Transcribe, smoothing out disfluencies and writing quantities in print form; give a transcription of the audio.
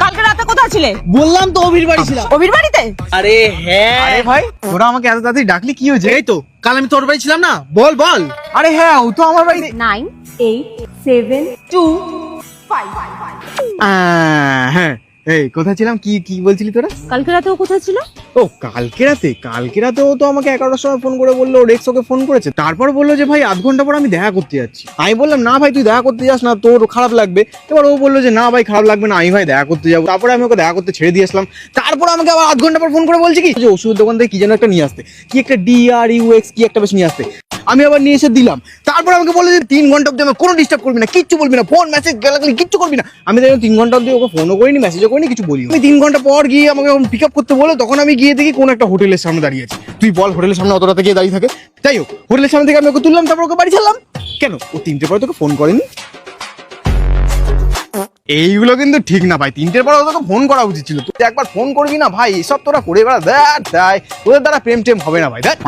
কালকে রাতে কোথায় ছিলে? বললাম তো অভির বাড়ি ছিলাম। অভির বাড়িতে? আরে হ্যাঁ। আরে ভাই তোরা আমাকে এত তাড়াতাড়ি ডাকলি কি হয়েছে? এই তো কাল আমি তোর বাড়ি ছিলাম না, বল বল। আরে হ্যাঁ ও তো আমার বাড়িতে 9 8 7 2 5। হ্যাঁ এই কোথায় ছিলাম, কি কি বলছিলি তোরা? কালকে রাতে ও কোথায় ছিল? ও কালকে রাতে ও তো আমাকে 11টার সময় ফোন করে বললো রেক্স ওকে ফোন করেছে, তারপর বললো যে ভাই আধ ঘন্টা পর আমি দেখা করতে যাচ্ছি। আমি বললাম না ভাই তুই দেখা করতে যাস না, তোর খারাপ লাগবে। এবার ও বললো যে না ভাই খারাপ লাগবে না, আমি ভাই দেখা করতে যাবো। তারপরে আমি ওকে দেখা করতে ছেড়ে দিয়ে আসলাম। তারপর আমাকে আবার আধ ঘন্টা পর ফোন করে বলছে কি যে ওষুধের দোকান থেকে কি যেন একটা নিয়ে আসতে, কি একটা DRUX কি একটা বেশ নিয়ে আসতে। আমি আবার নিয়ে এসে দিলাম। তারপর আমাকে বললো যে 3 ঘন্টা অব্দি আমাকে কোনো ডিস্টার্ব করবি না, কিচ্ছু বলবি না, ফোন মেসেজ গালাগালি কিচ্ছু করবি না। আমি দেখলাম 3 ঘন্টা অব্দি ওকে ফোনও করিনি, মেসেজও করিনি, কিছু বলিনি। আমি 3 ঘন্টা পর গিয়ে আমাকে পিক আপ করতে বলে, তখন আমি গিয়ে দেখি কোন একটা হোটেলের সামনে দাঁড়িয়ে আছে। তুই বল হোটেলের সামনে অত রাতে গিয়ে দাঁড়িয়ে থাকে? যাই হোক হোটেলের সামনে থেকে আমি ওকে তুললাম, তারপর ওকে বাড়ি ছাড়লাম। কেন ও 3টে পরে তোকে ফোন করেনি? এইগুলো কিন্তু ঠিক না ভাই, 3টের পর তোকে ফোন করা উচিত ছিল। তুই একবার ফোন করবি না ভাই, এসব তোরা করে বেড়া দেয়, তোদের দ্বারা প্রেম টেম হবে না ভাই। দেখ